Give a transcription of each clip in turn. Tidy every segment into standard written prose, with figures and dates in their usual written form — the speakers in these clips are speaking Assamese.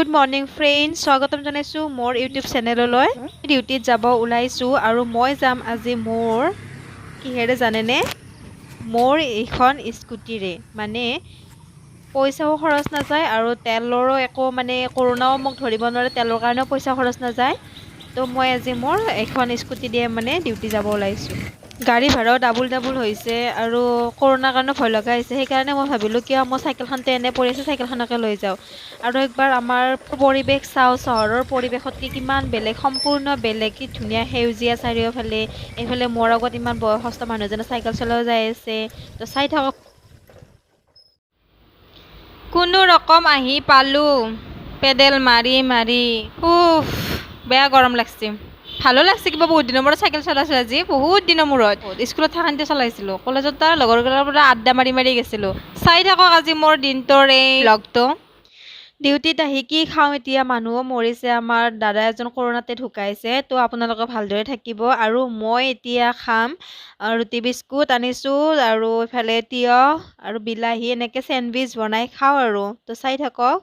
গুড মৰ্নিং ফ্ৰেণ্ডছ, স্বাগতম জনাইছোঁ মোৰ ইউটিউব চেনেললৈ। ডিউটিত যাব ওলাইছোঁ আৰু মই যাম আজি মোৰ কিহেৰে জানেনে? মোৰ এইখন স্কুটিৰে। মানে পইচাও খৰচ নাযায় আৰু তেলৰো একো কৰোণাও মোক ধৰিব নোৱাৰে, তেলৰ কাৰণেও পইচা খৰচ নাযায়। তো মই আজি মোৰ এখন স্কুটি দিয়ে ডিউটি যাব ওলাইছোঁ। গাড়ী ভাড়াও ডাবুল হৈছে আৰু কৰোণাৰ কাৰণে ভয় লগা হৈছে। সেইকাৰণে মই ভাবিলোঁ কিয় মই চাইকেলখনতে এনে পৰি আছে, চাইকেলখনকে লৈ যাওঁ আৰু একবাৰ আমাৰ পৰিৱেশ চাওঁ। চহৰৰ পৰিৱেশতকৈ কিমান বেলেগ, সম্পূৰ্ণ বেলেগ। কি ধুনীয়া সেউজীয়া চাৰিওফালে। এইফালে মোৰ আগত ইমান বয়সস্থ মানুহজনে চাইকেল চলাই যাই আছে। তো চাই থাকক। কোনো ৰকম আহি পালোঁ পেডেল মাৰি মাৰি। উফ, বেয়া গৰম লাগছে। ভালো লাগছে, কিবা বহুত দিনৰ মূৰত চাইকেল চলাইছোঁ আজি, বহুত দিনৰ মূৰত। স্কুলত থাকোঁতে চলাইছিলোঁ, কলেজত তাৰ লগৰবিলাকৰ পৰা আড্ডা মাৰি মাৰি গৈছিলোঁ। চাই থাকক আজি মোৰ দিনটোৰ এই ব্লগটো। ডিউটিত আহি কি খাওঁ এতিয়া? মানুহো মৰিছে, আমাৰ দাদা এজন কৰোণাতে ঢুকাইছে। তো আপোনালোকে ভালদৰে থাকিব। আৰু মই এতিয়া খাম ৰুটি বিস্কুট আনিছোঁ আৰু ইফালে তিয়হ আৰু বিলাহী এনেকৈ চেণ্ডউইচ বনাই খাওঁ আৰু। তো চাই থাকক।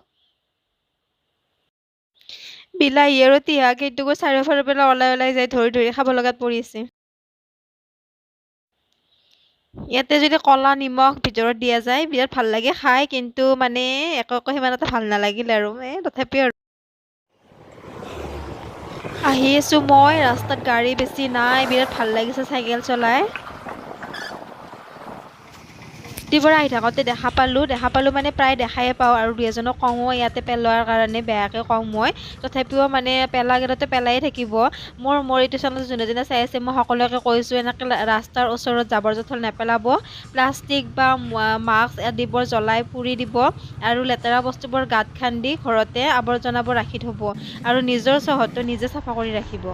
বিলাহী আৰু তিয়হ কেইটুকু চাৰিওফালৰ পৰা ওলাই যায়, ধৰি ধৰি খাব লগাত পৰিছে। ইয়াতে যদি কলা নিমখ ভিতৰত দিয়া যায় বিৰাট ভাল লাগে খাই, কিন্তু একো সিমান এটা ভাল নালাগিল আৰু তথাপিও আৰু। আহি আছোঁ মই, ৰাস্তাত গাড়ী বেছি নাই, বিৰাট ভাল লাগিছে চাইকেল চলাই। ডিউটিৰ পৰা আহি থাকোঁতে দেখা পালোঁ প্ৰায় দেখাই পাওঁ আৰু দুই এজনক কওঁ ইয়াতে পেলোৱাৰ কাৰণে, বেয়াকৈ কওঁ মই। তথাপিও পেলাগেইটাতো পেলাই থাকিব। মোৰ এইটো চেনেল যোনে যোনে চাই আছে মই সকলোকে কৈছোঁ, এনেকৈ ৰাস্তাৰ ওচৰত জাবৰ জোথৰ নেপেলাব। প্লাষ্টিক বা মাস্ক আদিবোৰ জ্বলাই পুৰি দিব আৰু লেতেৰা বস্তুবোৰ গাঁত খান্দি ঘৰতে আৱৰ্জনাবোৰ ৰাখি থ'ব আৰু নিজৰ চহৰটো নিজে চাফা কৰি ৰাখিব।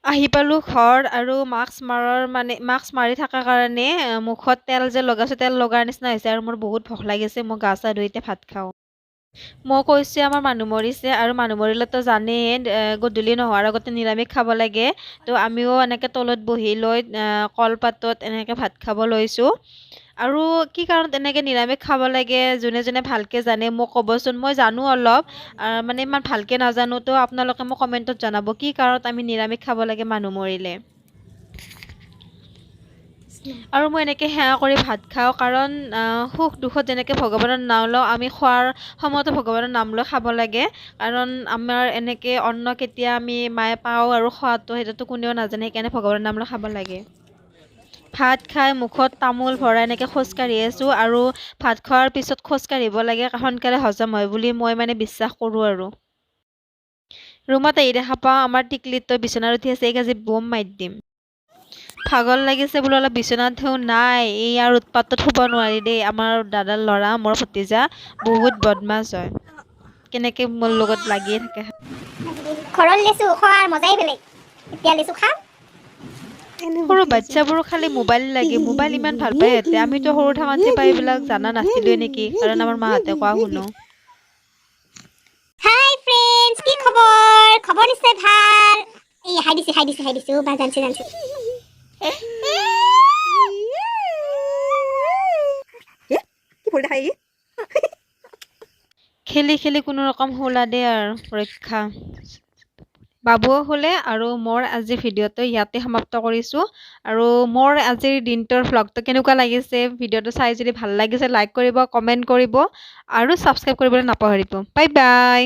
আহি পালোঁ ঘৰ আৰু মাস্ক মাৰি থকাৰ কাৰণে মুখত তেল যে লগাইছোঁ, তেল লগাৰ নিচিনা হৈছে আৰু মোৰ বহুত ভোক লাগিছে। মই গা চা ধুই এতিয়া ভাত খাওঁ। মই কৈছোঁ আমাৰ মানুহ মৰিছে আৰু মানুহ মৰিলেতো জানেই গধূলি নোহোৱাৰ আগতে নিৰামিষ খাব লাগে। তো আমিও এনেকৈ তলত বহি লৈ কলপাতত এনেকৈ ভাত খাব লৈছোঁ। আৰু কি কাৰণত এনেকৈ নিৰামিষ খাব লাগে যোনে যোনে ভালকৈ জানে মোক ক'বচোন। মই জানো অলপ, ইমান ভালকৈ নাজানো। তো আপোনালোকে মোক কমেণ্টত জনাব কি কাৰণত আমি নিৰামিষ খাব লাগে মানুহ মৰিলে। আৰু মই এনেকৈ সেৱা কৰি ভাত খাওঁ, কাৰণ সুখ দুখত যেনেকৈ ভগৱানৰ নাম লওঁ, আমি খোৱাৰ সময়তো ভগৱানৰ নাম লৈ খাব লাগে। কাৰণ আমাৰ এনেকৈ অন্ন কেতিয়া আমি মায়ে পাওঁ আৰু খোৱাটো সেইটোতো কোনেও নাজানে, সেইকাৰণে ভগৱানৰ নাম লৈ খাব লাগে। ভাত খাই মুখত তামোল ভৰাই এনেকৈ খোজকাঢ়ি আছোঁ আৰু ভাত খোৱাৰ পিছত খোজকাঢ়িব লাগে, সোনকালে হজম হয় বুলি মই বিশ্বাস কৰোঁ আৰু। ৰুমত আহি দেখা পাওঁ আমাৰ টিকলিটো বিচনাত উঠি আছে, এইক আজি বম মাৰি দিম। ভাগৰ লাগিছে বোলো অলপ বিচনাত থওঁ, নাই এই আৰু উৎপাতত শুব নোৱাৰি দেই। আমাৰ দাদাৰ ল'ৰা, মোৰ ভতিজা, বহুত বদমাছ হয়, কেনেকৈ মোৰ লগত লাগিয়ে থাকে। ঘৰৰ লেচু খোৱাৰ মজাই বেলেগ। এতিয়া লেচু খাম। সৰু বাচ্চাবোৰো খালি মোবাইল লাগে, মোবাইল ইমান ভাল পায় সিহঁতে। আমিতো সৰু থাকোঁতে বা এইবিলাক জানা নাছিলোৱে নেকি, কাৰণ আমাৰ মাহঁতে কোৱা শুনো। হাই ফ্ৰেণ্ডছ, কি খবৰ? খবৰ নিশ্চয় ভাল। এই হাই দিছো বা জানছে। খেলি খেলি কোনো ৰকম শুলা দে আৰু ৰক্ষা। বাবুও শুলে আৰু মোৰ আজি ভিডিঅ'টো ইয়াতে সমাপ্ত কৰিছোঁ। আৰু মোৰ আজিৰ দিনটোৰ ভ্লগটো কেনেকুৱা লাগিছে, ভিডিঅ'টো চাই যদি ভাল লাগিছে লাইক কৰিব, কমেণ্ট কৰিব আৰু ছাবস্ক্ৰাইব কৰিবলৈ নাপাহৰিব। Bye bye.